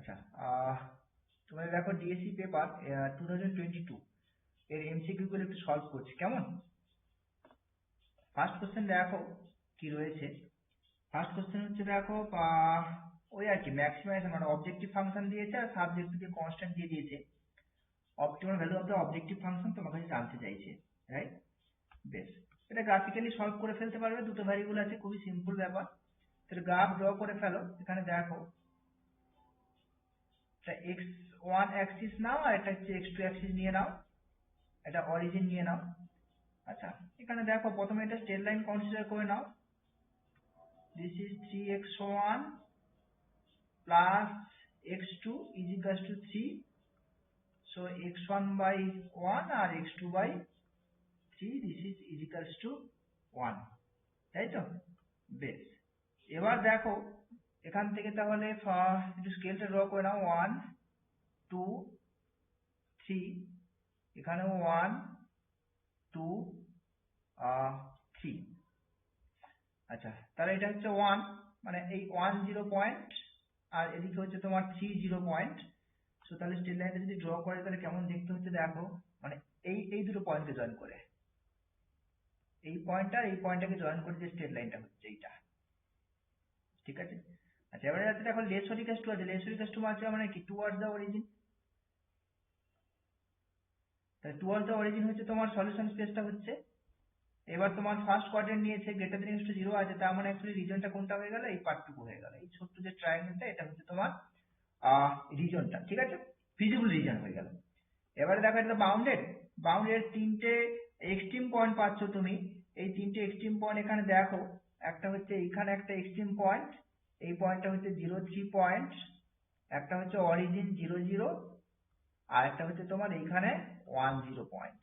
আচ্ছা, তোমরা দেখো ডিএসসি পেপার 2022 এর এমসিকিউ গুলো একটু সলভ করছি, কেমন? ফার্স্ট কোশ্চেন দেখো কি রয়েছে। ফার্স্ট কোশ্চেন হচ্ছে দেখো ওই আর কি ম্যাক্সিমাইজেশন মানে অবজেক্টিভ ফাংশন দিয়েছে আর সাবজেক্ট দিয়ে কনস্ট্যান্ট দিয়ে দিয়েছে। Optimal value of the objective function তোমার কাছে জানতে চাইছে, রাইট? বেশ, এটা গ্রাফিক্যালি সলভ করে ফেলতে পারবে, দুটো ভ্যারিয়েবল আছে, খুবই সিম্পল ব্যাপার। তাহলে গ্রাফ ড্র করে ফেলো। এখানে দেখো এটা x1 অ্যাক্সিস নাও আর এটা হচ্ছে x2 অ্যাক্সিস নিয়ে নাও, এটা অরিজিন নিয়ে নাও। আচ্ছা, এখানে দেখো প্রথমে এটা স্ট্রেট লাইন কনসিডার করে নাও। This is 3x1 plus x2 is equal to 3। So x1 by 1 আর x2 by 3 this is equal to 1, তাই তো? বেশ, এবার দেখো এখান থেকে তাহলে একটু স্কেলটা ড্র করে নাও। 1 2 3, এখানেও 1 2 3। আচ্ছা, তাহলে এটা হচ্ছে 1 মানে এই 1 0 পয়েন্ট আর এদিকে হচ্ছে তোমার 3 0 পয়েন্ট। সো তাহলে স্ট্রেট লাইনটা যদি ড্র করে তাহলে কেমন দেখতে হচ্ছে দেখো, মানে এই দুটো পয়েন্টকে জয়েন করে, এই পয়েন্টটা এই পয়েন্টটাকে জয়েন করে যে স্ট্রেট লাইনটা হচ্ছে এইটা, ঠিক আছে? আচ্ছা, এবারে যাচ্ছে দেখো লেস হরিকাস টু আছে, লেস হরিকাস টু আছে মানে কি টুয়ার্ডস দ্য অরিজিন। তাহলে টুয়ার্ডস দ্য অরিজিন হচ্ছে তোমার সলিউশন স্পেসটা হচ্ছে। এবার তোমার ফার্স্ট কোয়াড্রেন্ট নিয়েছে গ্রেটার দেন ইকুয়াল টু 0 আছে, তার মানে অ্যাকচুয়ালি রিজনটা কোনটা হয়ে গেল, এই পার্টটুকু হয়ে গেল, এই ছোট্ট যে ট্রায়াঙ্গেলটা এটা হচ্ছে তোমার রিজনটা, ঠিক আছে? ফিজিবল রিজন হয়ে গেল। এবারে দেখো এটা বাউন্ডেড, বাউন্ডেড তিনটে এক্সট্রিম পয়েন্ট পাচ্ছ তুমি। এই তিনটে এক্সট্রিম পয়েন্ট এখানে দেখো, একটা হচ্ছে এখানে একটা এক্সট্রিম পয়েন্ট, এই পয়েন্টটা হচ্ছে 0 3 পয়েন্ট, একটা হচ্ছে অরিজিন 0 0 আর একটা হচ্ছে তোমার এইখানে 1 0 পয়েন্ট।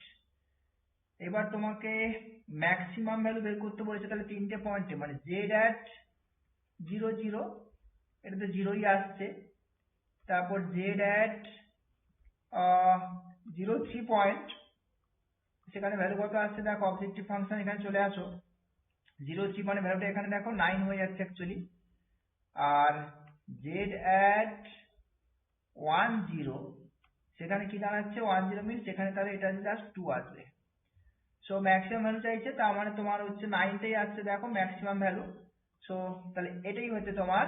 এবার তোমাকে ম্যাক্সিমাম ভ্যালু বের করতে বলেছে, তাহলে তিনটে পয়েন্টে মানে জেড অ্যাট 0 0, এটা তো 0ই আসছে। তারপর জেড অ্যাট 0 3 পয়েন্ট, সেখানে ভ্যালু কত আসছে দেখো, অবজেক্টিভ ফাংশন এখানে চলে আসো। 0 3 মানে ভ্যালুটা এখানে দেখো 9 হয়ে যাচ্ছে অ্যাকচুয়ালি। আর জেড অ্যাট 1 0, সেখানে কি দাঁড়াচ্ছে 1 0 মিনস এখানে তাহলে এটা জাস্ট 2 আসবে। সো ম্যাক্সিমাম ভ্যালু চাইছে, তার মানে তোমার হচ্ছে 9টাই আসছে দেখো ম্যাক্সিমাম ভ্যালু। সো তাহলে এটাই হচ্ছে তোমার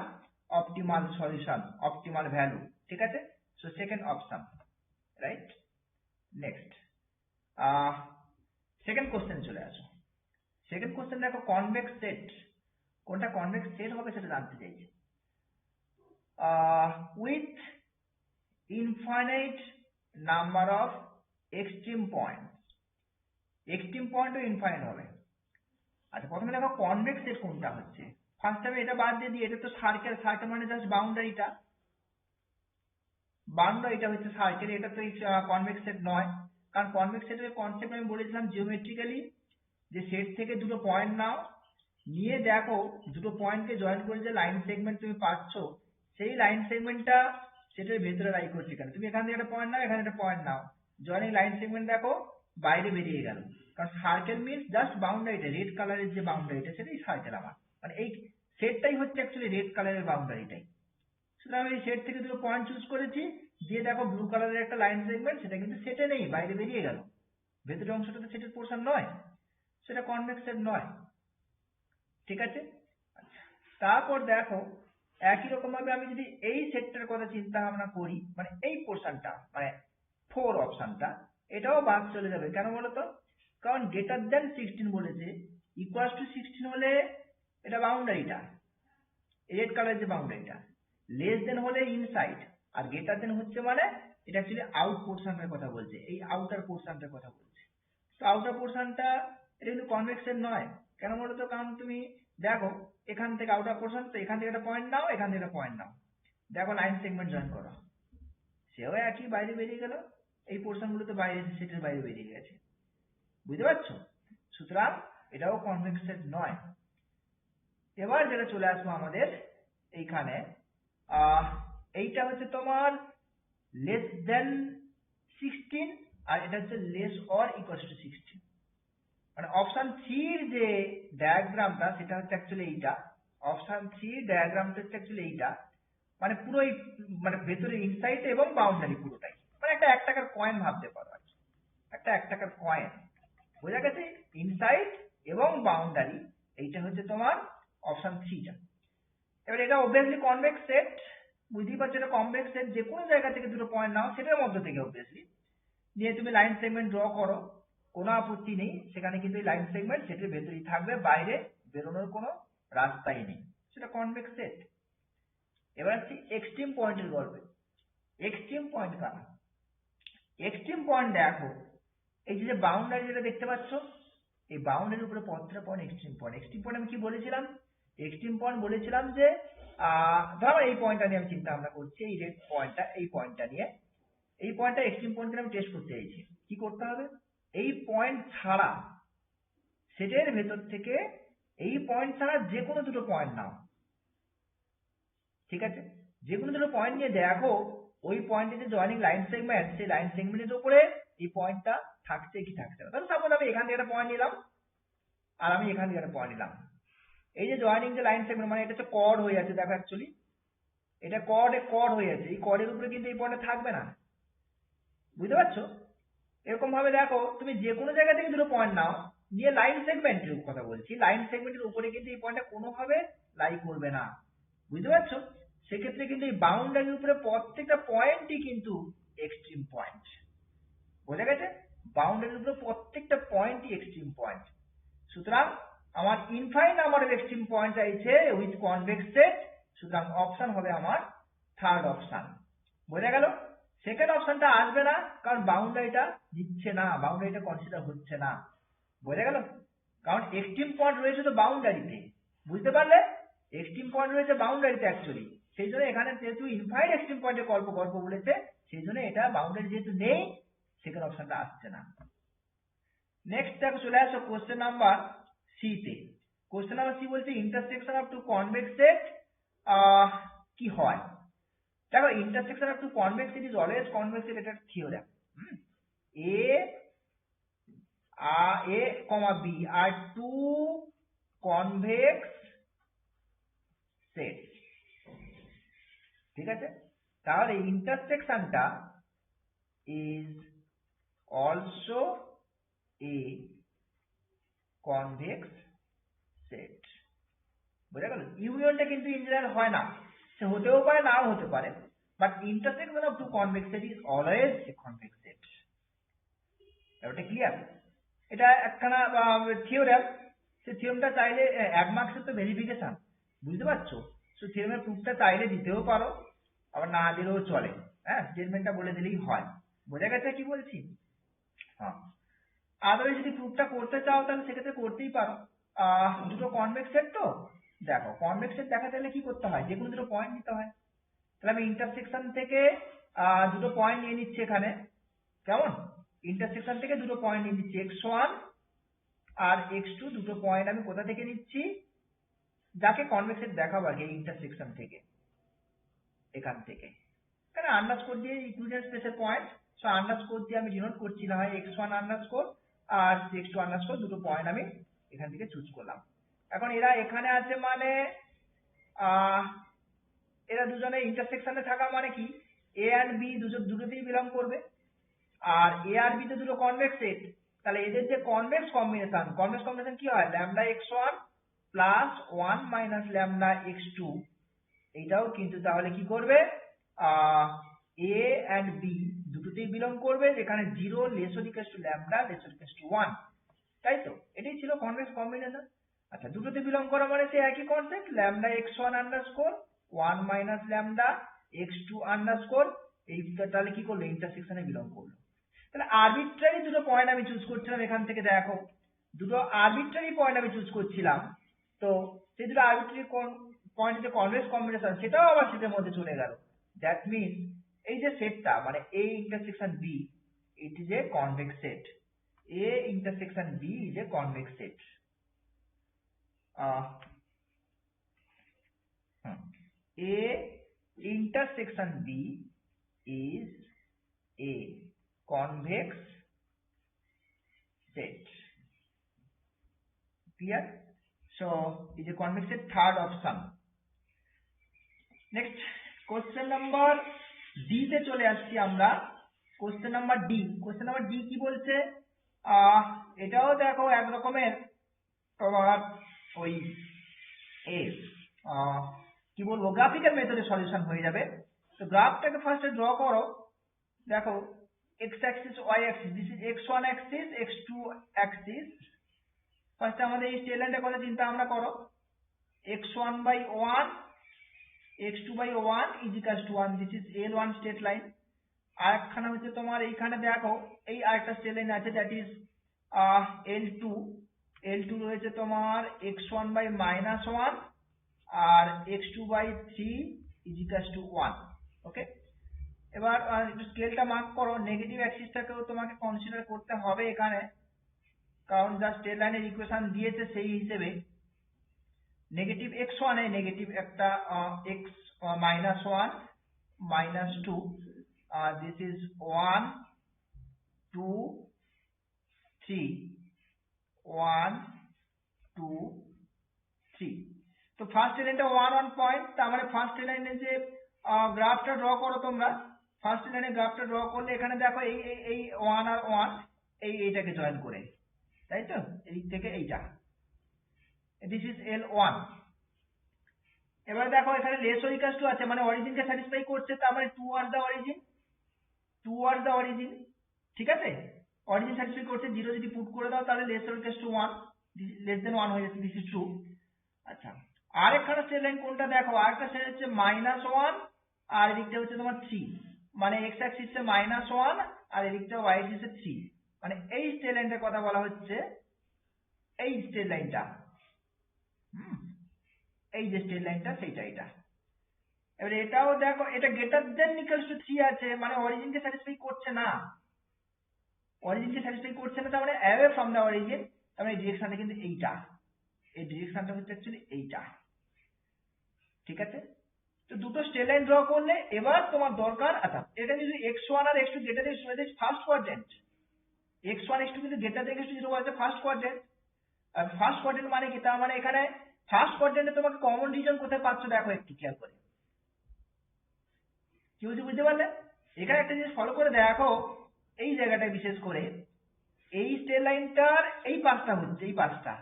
অপটিমাল সলিউশন, অপটিমাল ভ্যালু, ঠিক আছে? So second option, right? Next second question চলে আসো। সেকেন্ড কোশ্চেন দেখো কনভেক্স সেট, কোনটা কনভেক্স সেট হবে সেটা জানতে চাইছে। With infinite number of extreme point, extreme পয়েন্টও ইনফাইনাইট হবে। আচ্ছা, প্রথমে দেখো কনভেক্স সেট কোনটা হচ্ছে। ফার্স্ট আমি এটা বাদ দিয়ে দিই, এটা তো সার্কেল, সার্কেল মানে জাস্ট বাউন্ডারিটা, বাউন্ডারিটা হচ্ছে সার্কেল, এটা তো কনভেক্স সেট নয়। কারণ কনভেক্স সেটের কনসেপ্ট আমি বলেছিলাম জিওমেট্রিক্যালি, যে সেট থেকে দুটো পয়েন্ট নাও, নিয়ে দেখো দুটো পয়েন্টকে জয়েন করে যে লাইন সেগমেন্ট তুমি পাচ্ছ, সেই লাইন সেগমেন্টটা সেটার ভেতরে লাই করছে কেন। তুমি এখান থেকে একটা পয়েন্ট নাও, এখানে একটা পয়েন্ট নাও, জয়েনিং লাইন সেগমেন্ট দেখো বাইরে বেরিয়ে গেল। কারণ সার্কেল মিনস জাস্ট বাউন্ডারিটা, রেড কালারের যে বাউন্ডারিটা সেটাই সার্কেল আমার, মানে এই সেটটাই হচ্ছে অ্যাকচুয়ালি রেড কালারের বাউন্ডারিটাই। সুতরাং আমি সেট থেকে দুটো পয়েন্ট চুজ করেছি, দিয়ে দেখো ব্লু কালারের একটা লাইন সেগমেন্ট, সেটা কিন্তু সেটে নেই, বাইরে বেরিয়ে গেল, ভেতরের অংশটা তো সেটের পোর্শন নয়, সেটা কনভেক্স সেট নয়, ঠিক আছে? আচ্ছা, তারপর দেখো একই রকম ভাবে আমি যদি এই সেটটার কথা চিন্তা ভাবনা করি, মানে এই পোর্শনটা মানে 4 অপশনটা, এটাও বাদ চলে যাবে। কেন বলতো? কারণ গ্রেটার দেন 16 বলেছে, ইকুয়ালস টু 16 হলে এটা বাউন্ডারিটা, রেড কালার যে বাউন্ডারিটা, লেস দেন হলে ইনসাইড, আর গ্রেটার দেন হচ্ছে মানে এটা অ্যাকচুয়ালি আউট পোর্শনটার কথা বলছে, এই আউটার পোর্শনটার কথা বলছে। তো আউটার পোর্শনটা এটা কিন্তু কনভেক্সের নয়। কেন বলতো? কারণ তুমি দেখো এখান থেকে আউটার পোর্শন, তো এখান থেকে একটা পয়েন্ট নাও, এখান থেকে একটা পয়েন্ট নাও, দেখো লাইন সেগমেন্ট জয়েন করো, সেও একই বাইরে বেরিয়ে গেল, এই পোর্শন গুলো তো বাইরে সেটের বাইরে বেরিয়ে গেছে, বুঝতে পারছো? সুতরাং এটাও কনভেক্সের নয়। এবার যেটা চলে আসবো আমাদের এইখানে, এইটা হচ্ছে তোমার লেস দেন 16 আর এটা হচ্ছে লেস অর ইকুয়ালস টু 16, মানে অপশন 3 এর যে ডায়াগ্রামটা সেটা হচ্ছে অ্যাকচুয়ালি এইটা, অপশন 3 ডায়াগ্রামটা হচ্ছে অ্যাকচুয়ালি এইটা, মানে পুরো মানে ভেতরে ইনসাইড এবং বাউন্ডারি পুরোটাই, মানে একটা 1 টাকার কয়েন ভাবতে পারো আর কি। একটা 1 টাকার কয়েন, বোঝা গেছে? ইনসাইড এবং বাউন্ডারি, এইটা হচ্ছে তোমার অপশন 3টা। এবার এটা অবভিয়াসলি কনভেক্স সেট, বুঝতেই পারছো এটা কনভেক্স সেট, যে কোনো জায়গা থেকে দুটো পয়েন্ট নাও সেটার মধ্যে থেকে অবভিয়াসলি নিয়ে তুমি লাইন সেগমেন্ট ড্র করো, কোনো আপত্তি নেই, সেখানে কিন্তু এই লাইন সেগমেন্ট সেটের ভেতরেই থাকবে, বাইরে বেরোনোর কোনো রাস্তাই নেই, সেটা কনভেক্স সেট। এবার আসছি এক্সট্রিম পয়েন্টের গল্পে। এক্সট্রিম পয়েন্ট কারা? এক্সট্রিম পয়েন্ট দেখো, এই যে বাউন্ডারি যেটা দেখতে পাচ্ছ, এই বাউন্ডারির উপরে প্রত্যেকটা point extreme point. Extreme point আমি কি বলেছিলাম? এক্সট্রিম পয়েন্ট বলেছিলাম যে ধরো এই পয়েন্টটা নিয়ে আমি চিন্তা ভাবনা করছি, এই রেড পয়েন্টটা, এই পয়েন্টটা নিয়ে, এই পয়েন্টটা এক্সট্রিম পয়েন্টকে আমি টেস্ট করতে চাইছি। কি করতে হবে? এই পয়েন্ট ছাড়া সেটের ভেতর থেকে এই পয়েন্ট ছাড়া যে কোনো দুটো পয়েন্ট নাও, ঠিক আছে? যে কোনো দুটো পয়েন্ট নিয়ে দেখো ওই পয়েন্টে যে জয়েনিং লাইন সেগমেন্ট, সেই লাইন সেগমেন্টের উপরে এই পয়েন্টটা থাকছে কি থাকছে না। তাহলে সাপোজ আমি এখান থেকে একটা পয়েন্ট নিলাম আর আমি এখান থেকে একটা পয়েন্ট নিলাম, এই যে জয়েনিং যে লাইন সেগমেন্ট, মানে এটা হচ্ছে কর্ড হয়ে আছে, দেখো অ্যাকচুয়ালি এটা কর্ড হয়ে আছে, এই কর্ডের উপরে কিন্তু এই পয়েন্টটা থাকবে না, বুঝতে পারছো? এরকম ভাবে দেখো তুমি যে কোনো জায়গা থেকে দুটো পয়েন্ট নাও, নিয়ে লাইন সেগমেন্টের কথা বলছি, লাইন সেগমেন্টের উপরে কিন্তু এই পয়েন্টটা কোনোভাবে লাই করবে না, বুঝতে পারছো? সেক্ষেত্রে কিন্তু এই বাউন্ডারির উপরে প্রত্যেকটা পয়েন্টই কিন্তু এক্সট্রিম পয়েন্ট, বোঝা গেছে? বাউন্ডারির উপরে প্রত্যেকটা পয়েন্টই এক্সট্রিম পয়েন্ট। সুতরাং আমার ইনফাইনাইট নাম্বারের এক্সট্রিম পয়েন্ট চাইছে উইথ কনভেক্স সেট, সুতরাং অপশন হবে আমার থার্ড অপশন, বোঝা গেল? সেকেন্ড অপশনটা আসবে না, কারণ বাউন্ডারিটা দিচ্ছে না, বাউন্ডারিটা কনসিডার হচ্ছে না, বোঝা গেল? কারণ এক্সট্রিম পয়েন্ট রয়েছে তো বাউন্ডারিতে, বুঝতে পারলে? এক্সট্রিম পয়েন্ট রয়েছে বাউন্ডারিতে অ্যাকচুয়ালি, সেই জন্য এখানে যেহেতু ইনফাইনাইট এক্সট্রিম পয়েন্টের গল্প বলেছে, সেই জন্য এটা বাউন্ডারি যেহেতু নেই, সেকেন্ড অপশনটা আসছে না। নেক্সট দেখো চলে আসো কোশ্চেন নাম্বার সি তে। কোশ্চেন নাম্বার সি বলছে intersection of two convex set কি হয়? দেখো intersection of two convex set is always convex set, এটা theorem. A, B are two convex sets, ঠিক আছে? তাহলে ইন্টারসেকশনটা is also a convex set, বোঝা গেল? ইউনিয়নটা কিন্তু ইন জেনারেল হয় না, সে হতেও পারে নাও হতে পারে, but intersection of two convex set is always a convex set. এটা ক্লিয়ার? এটা একখানা থিওরেম, সেই থিওরেমটা চাইলে 1 মার্কসের তো ভেরিফিকেশন, বুঝতে পারছো? সো থিওরেমের প্রুফটা চাইলে দিতেও পারো, আবার না দিলেও চলে, হ্যাঁ, স্টেটমেন্টটা বলে দিলেই হয়, বোঝা গেছে কি বলছি? হ্যাঁ, আদারওয়াইজ যদি প্রুফটা করতে চাও তাহলে সেক্ষেত্রে করতেই পারো। দুটো কনভেক্স সেট তো, দেখো কনভেক্স সেট দেখাতে গেলে কি করতে হয়? যে কোনো দুটো পয়েন্ট নিতে হয়। তাহলে আমি ইন্টারসেকশন থেকে দুটো পয়েন্ট নিয়ে নিচ্ছি এখানে, কেমন? ইন্টারসেকশন থেকে দুটো পয়েন্ট নিয়ে নিচ্ছি, x1 আর x2, দুটো পয়েন্ট আমি কোথা থেকে নিচ্ছি? যাকে কনভেক্স সেট দেখাবো আগে, এই ইন্টারসেকশন থেকে, এখান থেকে, এখানে আন্ডারস্কোর দিয়ে ইকুইভ্যালেন্ট স্পেসের পয়েন্ট, সো আন্ডারস্কোর দিয়ে আমি ডিনোট করছি, না হয় x1 আন্ডারস্কোর আর x2 আন্ডারস্কোর, দুটো পয়েন্ট আমি এখান থেকে চুজ করলাম। এখন এরা এখানে আছে মানে এরা দুজনে ইন্টারসেকশনে থাকা মানে কি, a and b দুটোতেই বিলং করবে, আর a আর b তে দুটো কনভেক্স সেট, তাহলে এদের যে কনভেক্স কম্বিনেশন কি হয়? Lambda x1 plus 1 minus lambda x2, এইটাও কিন্তু তাহলে কি করবে? a and b দুটোতেই বিলং করবে, যেখানে 0 lesser equals to lambda lesser equals to 1, তাই তো? এটাই ছিল কনভেক্স কম্বিনেশন। আচ্ছা, দুটোতে বিলং করা মানে সেই একই concept, lambda x1 underscore 1 minus lambda x2 underscore, এই তাহলে কি করলো? ইন্টারসেকশনে বিলং করলো। তাহলে আরবিট্রারি দুটো পয়েন্ট আমি চুজ করছিলাম, এখান থেকে দেখো দুটো আরবিট্রারি পয়েন্ট আমি চুজ করছিলাম, তো সেই দুটো আরবিট্রারি পয়েন্টের যে কনভেক্স কম্বিনেশন, সেটাও আবার সেটার মধ্যে চলে গেল। দ্যাট মিনস এই যে সেটটা মানে A intersection B, it is a convex set. A intersection B is a convex set. A intersection B is a convex set. Clear? So is a convex set, third option. Next question number D তে চলে আসছি আমরা। Question number D কি বলছে? এটাও দেখো এক রকমের তোমার ওই কি বলবো, গ্রাফিক্যাল মেথডে সলিউশন হয়ে যাবে। তো গ্রাফটাকে ফার্স্টে ড্র করো। দেখো x axis y axis, this is x1 axis x2 axis। ফার্স্টে আমাদের এই স্ট্রেট লাইনটার কথা চিন্তা ভাবনা করো। x1/1 x2/1 is equals to 1, this is L1 straight line. আর একখানা হচ্ছে তোমার এইখানে দেখো এই আরেকটা স্ট্রেট লাইন আছে, দ্যাট ইজ L2 রয়েছে তোমার x1/-1 R x2/3 is equals to 1। ওকে, এবার একটু স্কেলটা মার্ক করো। নেগেটিভ অ্যাক্সিসটাকেও তোমাকে কনসিডার করতে হবে এখানে, কারণ যা স্ট্রেট লাইনের ইকুয়েশন দিয়েছে সেই হিসেবে নেগেটিভ x1 এ নেগেটিভ একটা x-1 -2, this is 1 2 3 1 2 3। তো ফার্স্ট লাইনটা 1 1 পয়েন্ট, তার মানে ফার্স্ট লাইনে যে গ্রাফটা ড্র করো তোমরা, ফার্স্ট লাইনে গ্রাফটা ড্র করলে এখানে দেখো এই 1 আর 1 এইটাকে জয়েন করে, তাই তো, এই থেকে এইটা, দিস ইজ L1। এবার দেখো এখানে লেস অর ইকুয়ালস টু আছে, মানে অরিজিনকে স্যাটিসফাই করছে, তার মানে টুয়ার্ডস দ্য অরিজিন, ঠিক আছে, অরিজিন স্যাটিসফাই করছে। 0 যদি পুট করে দাও তাহলে less or equals to 1, less than 1 হয়ে যাচ্ছে, দিস ইজ ট্রু। আচ্ছা, আরেকখানা স্ট্রেট লাইন কোনটা দেখো, আরেকটা স্ট্রেট হচ্ছে -1 আর এদিকটা হচ্ছে তোমার 3, মানে x অ্যাক্সিসে -1 আর এদিকটা y অ্যাক্সিসে 3, মানে এই স্ট্রেট লাইনটার কথা বলা হচ্ছে, এই স্ট্রেট লাইনটা, এই যে স্ট্রেট লাইনটা সেইটা এটা। এবার এটাও দেখো, এটা গ্রেটার দেন ইকুয়ালস টু 3 আছে, মানে অরিজিনকে স্যাটিসফাই করছে না, তার মানে অ্যাওয়ে ফ্রম দ্য অরিজিন, তার মানে ডিরেকশনটা কিন্তু এইটা, এই ডিরেকশনটা হচ্ছে অ্যাকচুয়ালি এইটা, ঠিক আছে। তো দুটো স্ট্রেট লাইন ড্র করলে এবার তোমার দরকার, আচ্ছা এটা যদি x1 আর x2 greater than first quadrant, x1 x2 কিন্তু গ্রেটার দেন x2 0 আছে ফার্স্ট কোয়াড্রেন্ট। আর ফার্স্ট কোয়াড্রেন্ট মানে কি, তার মানে এখানে ফার্স্ট কোয়াড্রেন্টে তোমাকে কমন রিজন কোথায় পাচ্ছ দেখো একটু খেয়াল করে, কি বলছি বুঝতে পারলে? এখানে একটা জিনিস ফলো করে দেখো, এই জায়গাটায় বিশেষ করে এই স্ট্রেট লাইনটার এই পাশটা হচ্ছে এই পাশটা,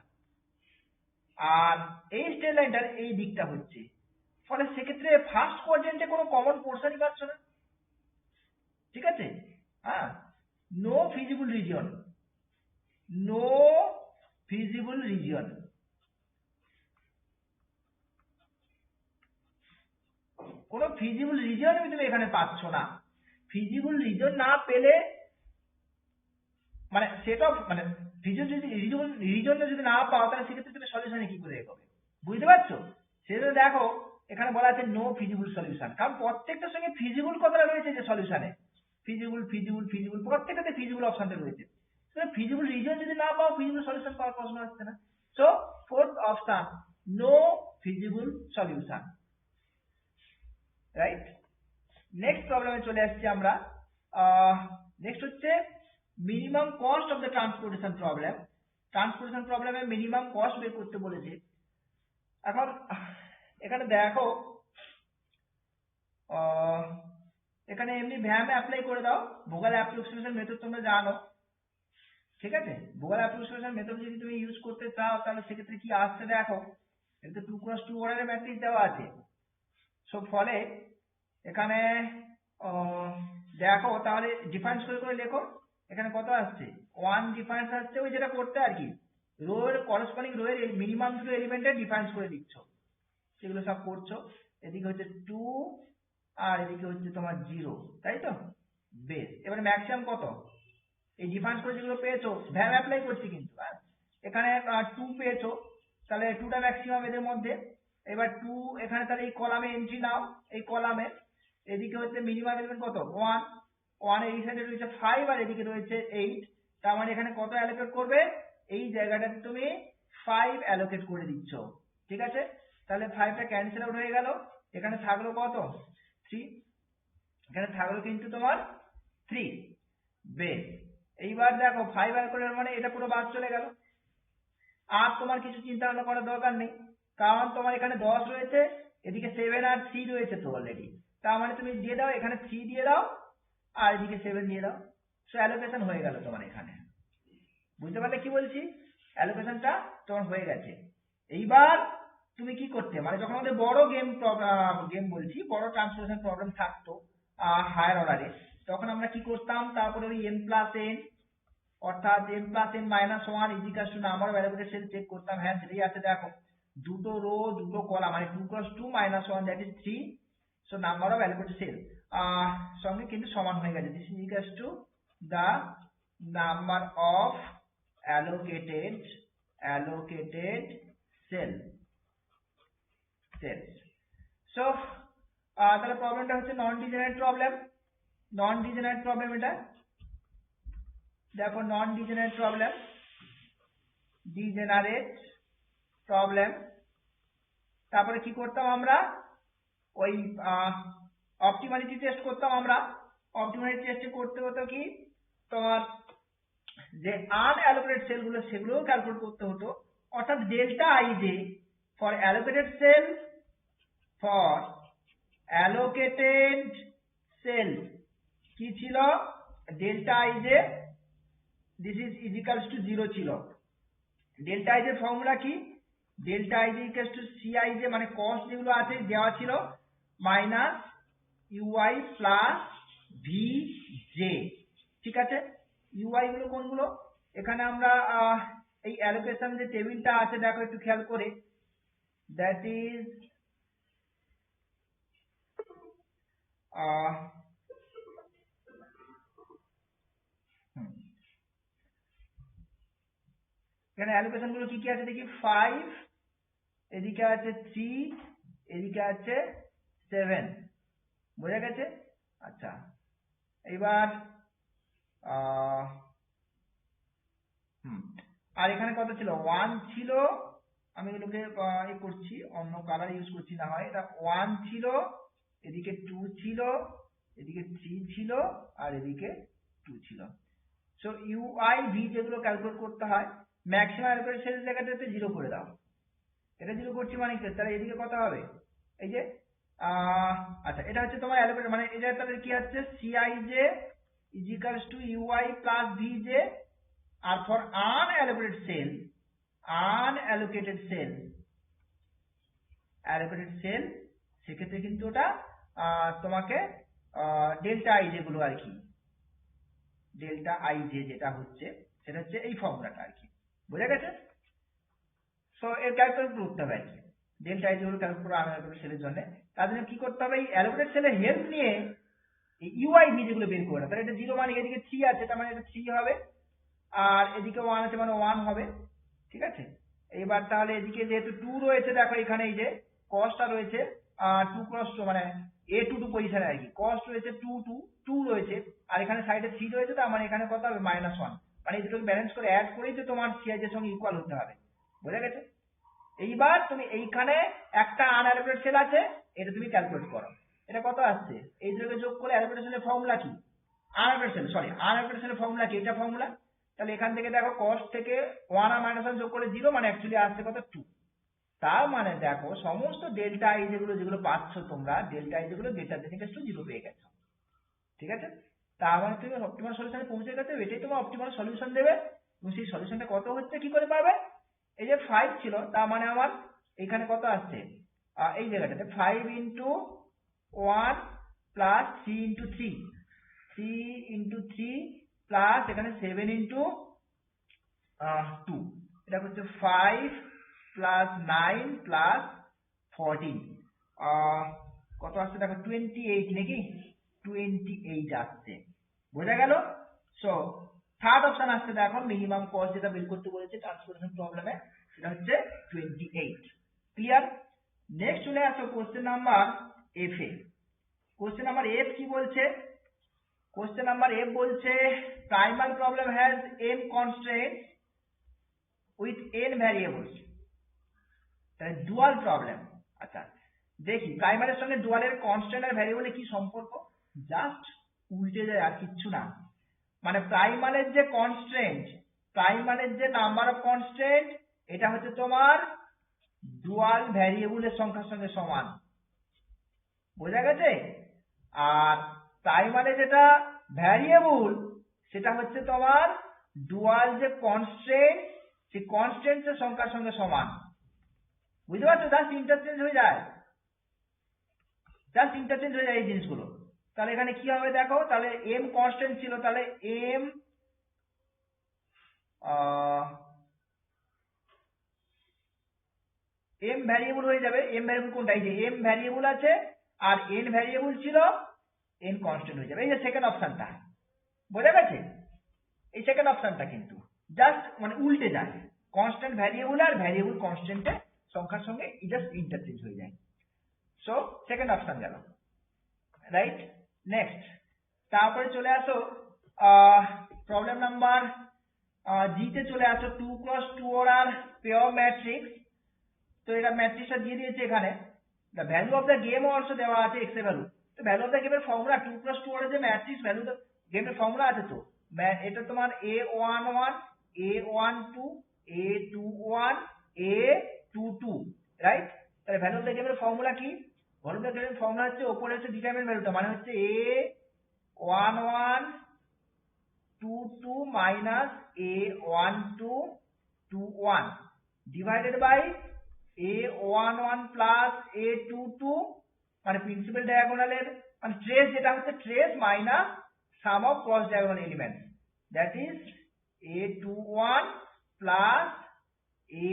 আর এই স্ট্রেট লাইনটার এই দিকটা হচ্ছে, ফলে সেক্ষেত্রে ফার্স্ট কোয়াড্রেন্টে কোনো কমন পোর্শনই পাচ্ছ না, ঠিক আছে। হ্যাঁ, নো ফিজিবল রিজিয়ন, কোনো ফিজিবল রিজন তুমি এখানে পাচ্ছ না। ফিজিবল রিজন না পেলে, মানে সেট অফ, মানে রিজন যদি না পাও তাহলে সেক্ষেত্রে তুমি সলিউশনে কি করে এগোবে, বুঝতে পারছো? সেটা দেখো এখানে বলা আছে নো ফিজিবল সলিউশন, কারণ প্রত্যেকটার সঙ্গে ফিজিবল কথাটা রয়েছে যে সলিউশনে, ফিজিবল প্রত্যেকটাতে ফিজিবল অপশনটা রয়েছে। ফিজিবল রিজন যদি না পাও, ফিজিবল সলিউশন পাওয়ার প্রশ্ন আসছে না। So fourth option, no feasible solution, right. Next প্রবলেমে চলে আসছি আমরা। নেক্সট হচ্ছে minimum cost of the transportation problem. Transportation প্রবলেমে মিনিমাম কস্ট বের করতে বলেছে। এখন এখানে দেখো, এখানে এমনি ভ্যামে অ্যাপ্লাই করে দাও, ভোগাল অ্যাপ্রক্সিমেশন মেথড তোমরা জানো, ঠিক আছে। ভোগাল অ্যাপ্রক্সিমেশন মেথড যদি তুমি ইউজ করতে চাও তাহলে সেক্ষেত্রে কি আসছে দেখো, এটা 2x2 অর্ডারের ম্যাট্রিক্স দেওয়া আছে। সো ফলে এখানে দেখো, তাহলে ডিফারেন্স করে লেখো, এখানে কত আসছে, 1 ডিফারেন্স আসছে, ওই যেটা করতে আর কি, রোয়ের করসপন্ডিং রোয়ের মিনিমাম দুটো এলিমেন্টের ডিফারেন্স করে লিখছো, সেগুলো সব করছো। এদিকে হচ্ছে 2 আর এদিকে হচ্ছে তোমার 0, তাই তো, বেশ। এবারে ম্যাক্সিমাম কত, এই ডিফারেন্স করে যেগুলো পেয়েছো, ভ্যাম অ্যাপ্লাই করছি কিন্তু, এখানে 2 পেয়েছো, তাহলে 2টা ম্যাক্সিমাম এদের মধ্যে। এবার 2 এখানে, তাহলে এই কলামে এন্ট্রি নাও, এই কলামে এদিকে হচ্ছে মিনিমাম এলিমেন্ট কত, 1 এই সাইডে রয়েছে 5 আর এদিকে রয়েছে 8, তার মানে এখানে কত অ্যালোকেট করবে, এই জায়গাটাতে তুমি 5 অ্যালোকেট করে দিচ্ছ, ঠিক আছে। তাহলে 5টা ক্যান্সেল আউট হয়ে গেল, এখানে থাকলো কত, 3, এখানে থাকলো কিন্তু তোমার 3, বেশ। এইবার দেখো 5 অ্যালোকেটের মানে এটা পুরো বাদ চলে গেল, আর তোমার কিছু চিন্তা ভাবনা করার দরকার নেই, কারণ তোমার এখানে 10 রয়েছে, এদিকে 7 আর 3 রয়েছে তো অলরেডি, তার মানে তুমি দিয়ে দাও এখানে 3 দিয়ে দাও আর এদিকে 7 দিয়ে দাও। সো অ্যালোকেশন হয়ে গেল তোমার এখানে। বুঝতে পারলে কি বলছি? অ্যালোকেশনটা তোমার হয়ে গেছে। এইবার তুমি কি করতে, মানে যখন আমাদের বড় গেম বলছি, বড় ট্রান্সফরমেশন প্রবলেম থাকতো হায়ার অর্ডারে, তখন আমরা কি করতাম, তারপরে ওই n+n অর্থাৎ n+n - 1 is equals to number of allocated cell check করতাম। হ্যাঁ সেটাই আছে, দেখো দুটো রো দুটো কলাম, মানে 2 × 2 - 1 that is 3। So number of allocated cell সঙ্গে কিন্তু সমান হয়ে গেছে, this is equals to the number of allocated cell cells. So তাহলে প্রবলেমটা হচ্ছে নন ডিজেনারেট প্রবলেম। এটা দেখো নন ডিজেনারেট প্রবলেম। তারপরে কি করতাম আমরা, ওই অপটিমালিটি টেস্ট করতাম আমরা। অপটিমালিটি টেস্ট করতে হতো কি, তোমার যে আনঅ্যালোকেটেড সেলগুলো সেগুলোও ক্যালকুলেট করতে হতো, অর্থাৎ delta IJ for allocated cell কি ছিল, delta IJ this is is equals to 0 ছিল। ডেল্টা আইজের ফর্মুলা কি, delta IJ equals to CIJ, মানে কস্ট যেগুলো আছে দেওয়া ছিল মাইনাস ইউআই প্লাস ভিজে। ঠিক আছে, ইউআই গুলো কোনগুলো, এখানে আমরা এই অ্যালোকেশন যে টেবিলটা আছে দেখো একটু খেয়াল করে, দ্যাট ইজ এখানে অ্যালোকেশন গুলো কি কি আছে দেখি, 5, এদিকে আছে 3, এদিকে আছে 7, বোঝা গেছে? আচ্ছা, এবার আর এখানে কত ছিল, 1 ছিল, আমি এগুলোকে করছি অন্য কালার ইউজ করছি, না হয় এটা 1 ছিল, এদিকে 2 ছিল, এদিকে 3 ছিল, আর এদিকে 2 ছিল। সো ইউআই ভি যেগুলো ক্যালকুলেট করতে হয়, ম্যাক্সিমাম অ্যালোকেটেড সেল জায়গাটাতে 0 করে দাও। এটা 0 করছি মানে কি, তাহলে এদিকে কত হবে, এই যে আচ্ছা এটা হচ্ছে তোমার অ্যালোকেটেড, মানে এটা তাহলে কি হচ্ছে, সিআইজে ইজিক্যালস টু ইউআই প্লাস ভিজে। আর ফর আনঅ্যালোকেটেড সেল সেক্ষেত্রে কিন্তু ওটা তোমাকে ডেল্টা আই যেগুলো আর কি, ডেল্টা আই জে যেটা হচ্ছে সেটা হচ্ছে এই ফর্মুলাটা আর কি, বোঝা গেছে? সো এর ক্যালকুলেট করতে হবে আর কি, ডেল্টা আই যেগুলো ক্যালকুলেট করবো আনঅ্যালোকেটেড সেলের জন্য, তার জন্য কি করতে হবে, এই অ্যালোকেটেড সেলের হেল্প নিয়ে এই ইউআই ভি যেগুলো বের করে, তাহলে এটা 0 মানে এদিকে 3 আছে, তার মানে এটা 3 হবে, আর এদিকে 1 আছে মানে 1 হবে। ঠিক আছে, এইবার তাহলে এদিকে যেহেতু 2 রয়েছে, দেখো এখানে এই যে কস্টটা রয়েছে 2 × 2 মানে A22 পজিশনে আর কি, কস্ট রয়েছে 2 রয়েছে, আর এখানে সাইডে 3 রয়েছে, তার মানে এখানে কত হবে, -1, মানে এই দুটোকে ব্যালেন্স করে অ্যাড করেই তো তোমার সিআইজ এর সঙ্গে ইকুয়াল হতে হবে, বোঝা গেছে? এইবার তুমি এইখানে একটা আনঅ্যালোকেটেড সেল আছে, এটা তুমি ক্যালকুলেট করো, এটা কত আসছে, এই দুটোকে যোগ করে অ্যালোকেটেড সেলের ফর্মুলা কি, আনঅ্যালোকেটেড সেলের ফর্মুলা কি, এটা ফর্মুলা। তাহলে এখান থেকে দেখো কস্ট থেকে 1 আর -1 যোগ করে 0, মানে অ্যাকচুয়ালি আসছে কত, 2। তার মানে দেখো সমস্ত ডেল্টা আই যেগুলো পাচ্ছ তোমরা, ডেল্টা আই যেগুলো গ্রেটার দেন ইকুয়াল টু 0 পেয়ে গেছো। ঠিক আছে, তার মানে তুমি অপটিমাল সলিউশনে পৌঁছে গেছো, এটাই তোমার অপটিমাল সলিউশন দেবে। এবং সেই সলিউশনটা কত হচ্ছে কি করে পাবে, এই যে 5 ছিল, তার মানে আমার এখানে কত আসছে, এই জায়গাটাতে 5 × 1 প্লাস 3 × 3 প্লাস এখানে 7 × 2, এটা হচ্ছে 5 প্লাস 9 প্লাস 14, কত আসছে দেখো, 28 নাকি, 28 আসছে, বোঝা গেল? সো থার্ড অপশন আসছে দেখো, মিনিমাম কস্ট যেটা বের করতে বলেছে ট্রান্সফরমেশন প্রবলেমে, সেটা হচ্ছে 28। ক্লিয়ার? নেক্সট চলে আসো কোশ্চেন নাম্বার এফ এ। কোশ্চেন নাম্বার এফ কি বলছে, কোশ্চেন নাম্বার এফ বলছে primal problem has n constraints with n variables, তাহলে ডুয়াল প্রবলেম। আচ্ছা দেখি প্রাইমারের সঙ্গে ডুয়ালের কনস্ট্যান্ট আর ভ্যারিয়েবলের কি সম্পর্ক, জাস্ট উল্টে যায় আর কিচ্ছু না। মানে প্রাইমারের যে কনস্ট্যান্ট, প্রাইমারের যে নাম্বার অফ কনস্ট্যান্ট, এটা হচ্ছে তোমার ডুয়াল ভ্যারিয়েবলের সংখ্যার সঙ্গে সমান, বোঝা গেছে? আর তাই মানে যেটা ভ্যারিয়েবল সেটা হচ্ছে তোমার ডুয়াল যে কনস্ট্যান্ট, সেই কনস্ট্যান্টের সংখ্যার সঙ্গে সমান। বুঝতে পারছো? জাস্ট ইন্টারচেঞ্জ হয়ে যায়, এই জিনিসগুলো। তাহলে এখানে কি হবে দেখো, তাহলে এম কনস্ট্যান্ট ছিল, তাহলে এম ভ্যারিয়েবল হয়ে যাবে। এম ভ্যারিয়েবল কোনটা? এই যে এম ভ্যারিয়েবল আছে আর এন ভ্যারিয়েবল ছিল, এন কনস্ট্যান্ট হয়ে যাবে। এই যে সেকেন্ড অপশনটা, বোঝা গেছে? এই সেকেন্ড অপশনটা কিন্তু জাস্ট মানে উল্টে যায়, কনস্ট্যান্ট ভ্যারিয়েবল আর ভ্যারিয়েবল কনস্ট্যান্টের সংখ্যার সঙ্গে জাস্ট ইন্টারচেঞ্জ হয়ে যায়। সো সেকেন্ড অপশন গেল, রাইট? নেক্সট, তারপরে চলে আসো প্রবলেম নাম্বার জিতে চলে আসো। 2x2 order pair matrix. তো এটা ম্যাট্রিক্সটা দিয়ে দিয়েছে এখানে। The value of the game also দেওয়া আছে এক্স এর ভ্যালু। তো ভ্যালু অফ দ্য গেমের ফর্মুলা 2x2 অর্ডার যে ম্যাট্রিক্স ভ্যালু গেমের ফর্মুলা আছে, তো এটা তোমার a11 a12 a21 a22, right? তাহলে ভ্যালু অফ দ্য গেমের ফর্মুলা কি? ভ্যালু অফ দ্য গেমের ফর্মুলা হচ্ছে ওপরে হচ্ছে ডিটারমিনেন্ট ভ্যালুটা, মানে হচ্ছে a11 22 minus a12 21 divided by a11 plus a22, মানে প্রিন্সিপাল ডায়াগোনালের মানে ট্রেস যেটা হচ্ছে trace minus some of cross diagonal elements, that is a21 plus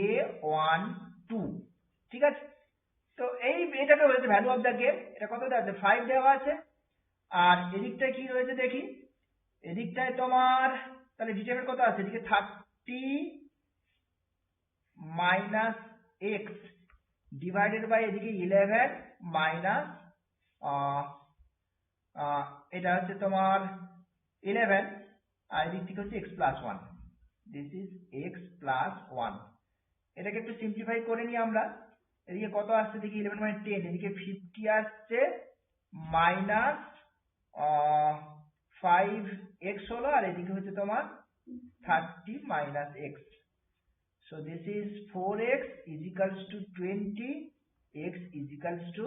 a12। ঠিক আছে? তো এটাকে হয়েছে ভ্যালু অফ দ্য গেম। এটা কত দেওয়া আছে? 5 দেওয়া আছে। আর এদিকটায় কি রয়েছে দেখি, এদিকটায় তোমার তাহলে ডিটারমিনেন্ট কত আছে? এদিকে 30 মাইনাস এক্স ডিভাইডেড বাই এদিকে 11 মাইনাস এটা হচ্ছে তোমার 11 আর এদিক থেকে হচ্ছে x plus 1। This is x plus 1। এটাকে একটু সিম্পলিফাই করে নিই আমরা। এদিকে কত আসছে দেখি, 11 মানে 10, এদিকে 50 আসছে মাইনাস 5x হলো, আর এদিকে হচ্ছে তোমার 30 minus x। So this is 4x is equals to 20, x is equals to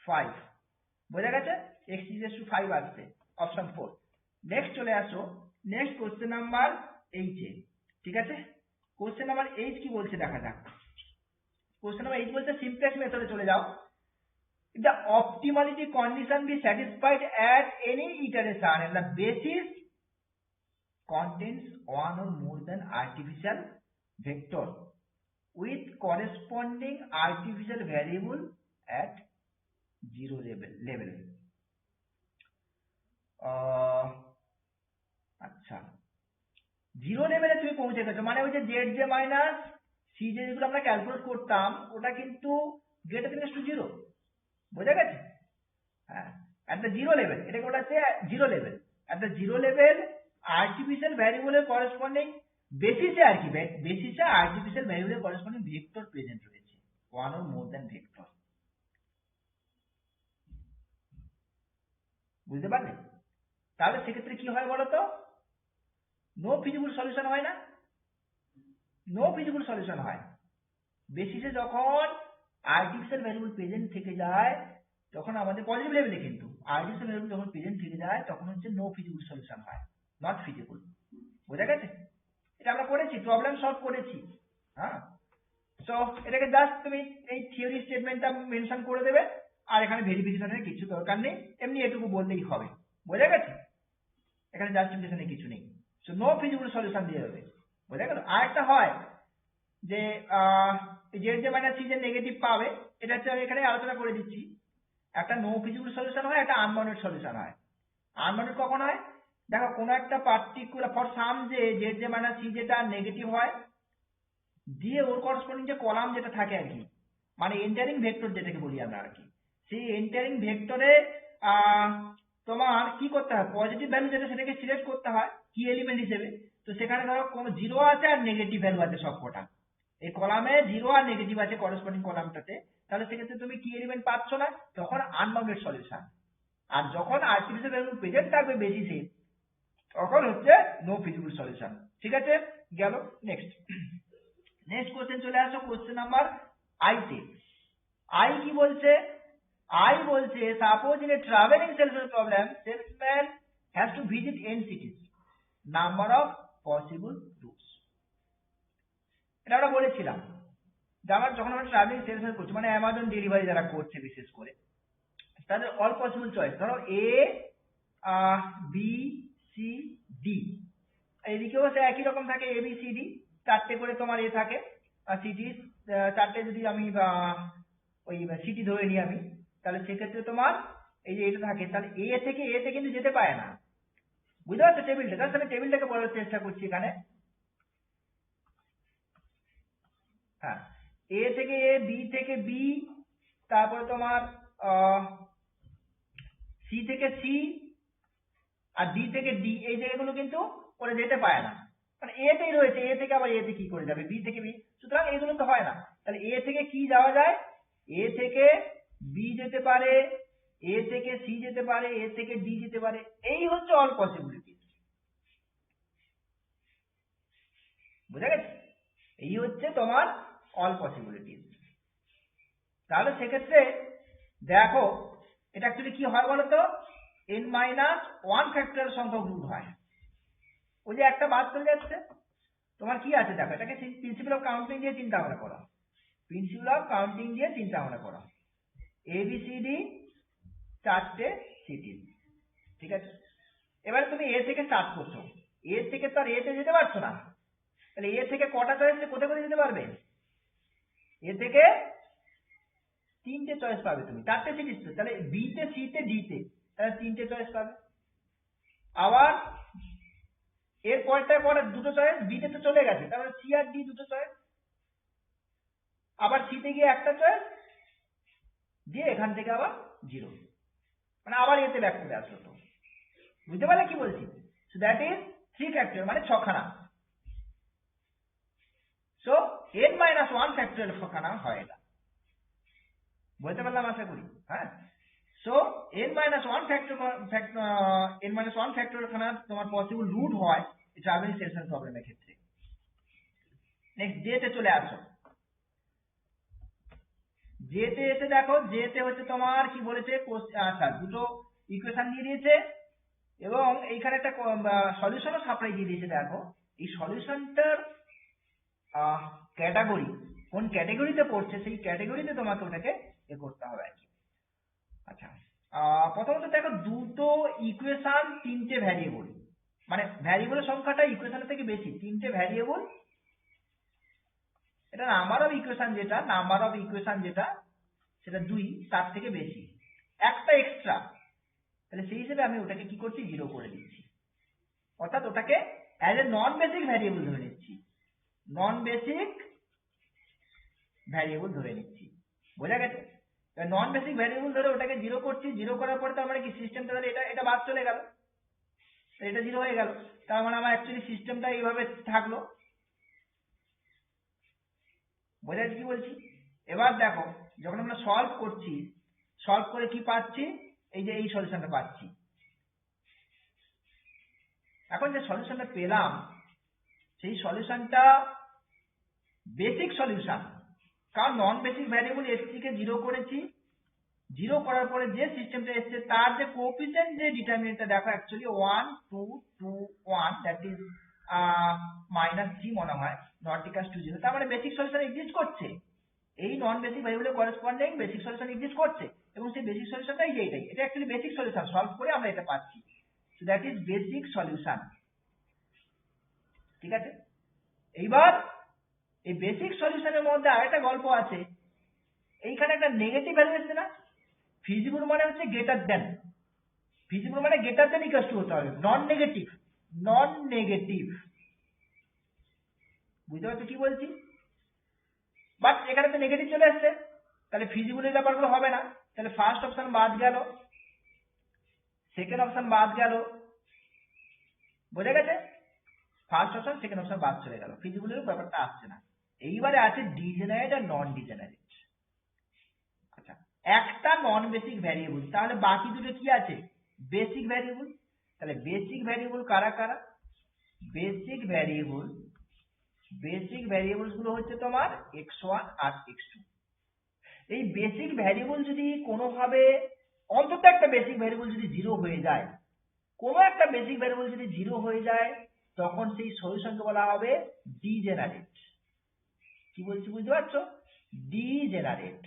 5। বোঝা গেছে? x is equals to 5 আসছে, অপশন 4। নেক্সট চলে আসো, নেক্সট কোশ্চেন নাম্বার 8 এ। ঠিক আছে? কোশ্চেন নাম্বার 8 কি বলছে দেখা যাক। কোশ্চেন নাম্বার 8 বলছে সিমপ্লেক্স মেথডে চলে যাও। The optimality condition be satisfied at any iteration and the basis contains one or more than artificial vector with corresponding artificial variable at zero level। আচ্ছা, জিরো লেভেলে তুমি পৌঁছে গেছো, মানে ওই যে Z J minus C J যেগুলো আমরা ক্যালকুলেট করতাম ওটা কিন্তু গ্রেটার দেন টু জিরো। বোঝা গেছে? হ্যাঁ, at the zero level, এটাকে বলা হচ্ছে zero level. at the zero level artificial ভ্যারিয়েবলের করেসপন্ডিং বেসিসে আর কি, বেসিসে আর্টিফিশিয়াল ভ্যারিয়েবলের করেসপন্ডিং ভেক্টর প্রেজেন্ট রয়েছে, one or more than vector. বুঝতে পারলে? তাহলে সেক্ষেত্রে কি হয় বলো তো? নো ফিজিবল সলিউশন হয় না? নো ফিজিবল সলিউশন হয়। বেসিসে যখন আর্টিফিশিয়াল ভ্যারিয়েবল প্রেজেন্ট থেকে যায় তখন আমাদের পজিটিভ লেভেলে, কিন্তু আর্টিফিশিয়াল ভ্যারিয়েবল যখন প্রেজেন্ট থেকে যায় তখন হচ্ছে নো ফিজিবল সলিউশন হয়, নট ফিজিবল। বোঝা গেছে? এটা আমরা করেছি, প্রবলেম সলভ করেছি। হ্যাঁ, সো এটাকে জাস্ট তুমি এই থিওরি স্টেটমেন্টটা মেনশন করে দেবে, আর এখানে ভেরিফিকেশনের কিছু দরকার নেই, এমনি এটুকু বললেই হবে। বোঝা গেছে? এখানে জাস্টিফিকেশনের কিছু নেই, সো নো ফিজিবল সলিউশন দিয়ে দেবে। বোঝা গেল? আর একটা হয় যে জেড জে মাইনাস সি যে নেগেটিভ পাবে, এটা হচ্ছে আমি এখানে আলোচনা করে দিচ্ছি। একটা নো ফিজিবল সলিউশন হয়, একটা আনবাউন্ডেড সলিউশন হয়। আনবাউন্ডেড কখন হয়? দেখো কোনো একটা পার্টিকুলার ফর সাম যে জেড জে মাইনাস সি যেটা নেগেটিভ হয়, দিয়ে ওর করসপন্ডিং যে কলাম যেটা থাকে আর কি, মানে এন্টারিং ভেক্টর যেটাকে বলি আমরা আর কি, সেই এন্টারিং ভেক্টরে তোমার কি করতে হয়, পজিটিভ ভ্যালু যেটা সেটাকে সিলেক্ট করতে হয় কি এলিমেন্ট হিসেবে। তো সেখানে ধরো কোনো জিরো আছে আর নেগেটিভ ভ্যালু আছে সব কটা, এই কলামে জিরো আর নেগেটিভ আছে করসপন্ডিং কলামটাতে, তাহলে সেক্ষেত্রে তুমি কি এলিমেন্ট পাচ্ছ না, তখন আনবাউন্ডেড সলিউশন। আর যখন আর্টিফিশিয়াল ভ্যালু প্রেজেন্ট থাকবে বেসিসে তখন হচ্ছে নো ফিজিবল সলিউশন। ঠিক আছে? গেল। নেক্সট কোশ্চেন চলে আসো, কোশ্চেন নাম্বার 8 এ। আই কি বলছে? I বলছে suppose in a traveling salesman problem, salesman has to visit n cities. Number of possible routes. এটা আমরা বলেছিলাম যে আমরা যখন আমরা ট্রাভেলিং সেলসম্যান করছি মানে অ্যামাজন ডেলিভারি যারা করছে বিশেষ করে তাদের অল পসিবল চয়েস ধরো এ বি সি ডি এদিকেও সে একই রকম থাকে এ বি সি ডি চারটে করে তোমার এ থাকে সিটি চারটে যদি আমি ওই সিটি ধরে নিই আমি তাহলে সেক্ষেত্রে তোমার এই যে এটা থাকে তাহলে এ থেকে এতে কিন্তু যেতে পারে না বুঝতে পারছো টেবিলটা জাস্ট আমি টেবিলটাকে বলার চেষ্টা করছি এখানে হ্যাঁ এ থেকে এ বি থেকে বি তারপরে তোমার সি থেকে সি আর ডি থেকে ডি এই জায়গাগুলো কিন্তু করে যেতে পারে না মানে এতেই রয়েছে এ থেকে আবার এতে কি করে যাবে বি থেকে বি সুতরাং এগুলো তো হয় না তাহলে এ থেকে কি যাওয়া যায় এ থেকে বি যেতে পারে এ থেকে সি যেতে পারে এ থেকে ডি যেতে পারে এই হচ্ছে অল পসিবিলিটি বুঝা গেছে এই হচ্ছে তোমার অল পসিবিলিটি তাহলে সেক্ষেত্রে দেখো এটা অ্যাকচুয়ালি কি হয় বলতো n-1 ফ্যাক্টরিয়াল সংখ্যক রুট হয় ওই যে একটা বাদ চলে যাচ্ছে তোমার কি আছে দেখো এটাকে প্রিন্সিপাল অফ কাউন্টিং দিয়ে চিন্তা ভাবনা করো প্রিন্সিপাল অফ কাউন্টিং দিয়ে চিন্তা ভাবনা করো ABCD চারটে সিটি ঠিক আছে এবারে তুমি এ থেকে স্টার্ট করছো এ থেকে তো আর এতে যেতে পারছো না তাহলে এ থেকে কটা চয়েস কোথায় কোথায় যেতে পারবে এ থেকে তিনটে চয়েস পাবে তুমি চারটে সিটি তাহলে বি তে সি তে ডি তে তাহলে তিনটে চয়েস পাবে আবার এর পরে দুটো চয়েস বি তে তো চলে গেছে তারপরে সি আর ডি দুটো চয়েস আবার সি তে গিয়ে একটা চয়েস দিয়ে এখান থেকে আবার জিরো মানে আবার এতে ব্যাক করে আসলো তো বুঝতে পারলে কি বলছি সো দ্যাট ইজ 3 ফ্যাক্টরিয়াল মানে ছখানা সো n-1 ফ্যাক্টরিয়াল ছখানা হয় এটা বলতে পারলাম আশা করি হ্যাঁ সো n-1 ফ্যাক্টরিয়াল খানা তোমার পসিবল রুট হয় ট্রাভেলিং সেলসম্যান প্রবলেমের ক্ষেত্রে নেক্সট জে তে চলে আসো জে তে এসে দেখো জে তে হচ্ছে তোমার কি বলেছে আচ্ছা দুটো ইকুয়েশন দিয়ে দিয়েছে এবং এইখানে একটা সলিউশনও সাপ্লাই দিয়ে দিয়েছে দেখো এই সলিউশনটার ক্যাটাগরি কোন ক্যাটাগরিতে পড়ছে সেই ক্যাটাগরিতে তোমাকে ওটাকে এ করতে হবে আর কি আচ্ছা প্রথমত দেখো দুটো ইকুয়েশন তিনটে ভ্যারিয়েবল মানে ভ্যারিয়েবলের সংখ্যাটা ইকুয়েশনের থেকে বেশি তিনটে ভ্যারিয়েবল এটা নাম্বার অফ ইকুয়েশন যেটা সেটা 2 তার থেকে বেশি একটা এক্সট্রা তাহলে সেই হিসেবে আমি ওটাকে কি করছি জিরো করে দিচ্ছি অর্থাৎ ওটাকে as a non basic variable ধরে নিচ্ছি বোঝা গেছে নন বেসিক ভ্যারিয়েবল ধরে ওটাকে জিরো করছি জিরো করার পরে তার মানে কি সিস্টেমটা ধরে এটা বাদ চলে গেল এটা জিরো হয়ে গেল তার মানে আমার অ্যাকচুয়ালি সিস্টেমটা এইভাবে থাকলো বোঝা যাচ্ছে কি বলছি এবার দেখো যখন আমরা সলভ করছি সলভ করে কি পাচ্ছি এই যে এই সলিউশনটা পাচ্ছি এখন যে সলিউশনটা পেলাম সেই সলিউশনটা বেসিক সলিউশন কারণ নন বেসিক ভ্যারিয়েবল এসসি কে জিরো করেছি জিরো করার পরে যে সিস্টেমটা এসছে তার যে কোএফিসিয়েন্ট যে ডিটারমিনেন্টটা দেখো অ্যাকচুয়ালি 1 2 2 1 দ্যাট ইজ -3 মনে হয় নট ইকুয়ালস টু 0 তার মানে বেসিক সলিউশন এক্সিস্ট করছে এই নন বেসিক ভ্যারিয়েবলের করেসপন্ডিং বেসিক সলিউশন এক্সিস্ট করছে এবং সেই বেসিক সলিউশনটা এইটাই এটা অ্যাকচুয়ালি বেসিক সলিউশন সলভ করে আমরা এটা পাচ্ছি so that is basic solution ঠিক আছে এইবার এই বেসিক সলিউশনের মধ্যে আরেকটা গল্প আছে এইখানে একটা নেগেটিভ ভ্যালু এসেছে না ফিজিবল মানে হচ্ছে গ্রেটার দেন ইকুয়ালস টু হতে হবে নন নেগেটিভ বুঝতে পারছো কি বলছি বাট এখানে তো নেগেটিভ চলে আসছে তাহলে ফিজিবলের ব্যাপারগুলো হবে না তাহলে ফার্স্ট অপশন বাদ গেল সেকেন্ড অপশন বাদ গেল বোঝা গেছে ফার্স্ট অপশন সেকেন্ড অপশন বাদ চলে গেল ফিজিবলের ব্যাপারটা আসছে না এইবারে আছে ডিজেনারেট আর নন ডিজেনারেট আচ্ছা একটা নন বেসিক ভ্যারিয়েবল তাহলে বাকি দুটো কি আছে বেসিক ভ্যারিয়েবল তাহলে বেসিক ভ্যারিয়েবল কারা কারা বেসিক ভ্যারিয়েবলস গুলো হচ্ছে তোমার x1 আর x2 এই বেসিক ভ্যারিয়েবল যদি কোনোভাবে অন্তত একটা বেসিক ভ্যারিয়েবল যদি জিরো হয়ে যায়, কোনো একটা বেসিক ভ্যারিয়েবল যদি জিরো হয়ে যায়, তখন সেই সলিউশনকে বলা হবে ডিজেনারেট। কি বলছি বুঝতে পারছো? ডিজেনারেট।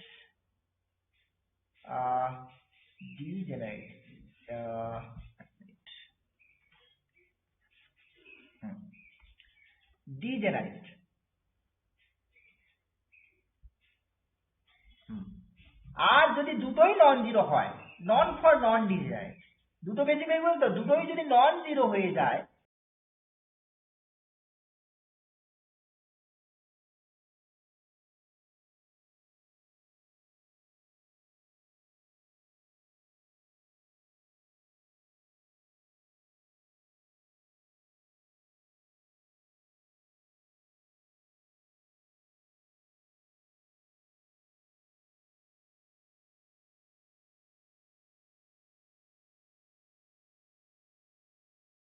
Degenerate degenerate. আর যদি দুটোই নন জিরো হয়, নন ফর নন ডিজেনারেট, দুটো বেসিক ভ্যারিয়েবল তো দুটোই যদি নন জিরো হয়ে যায়,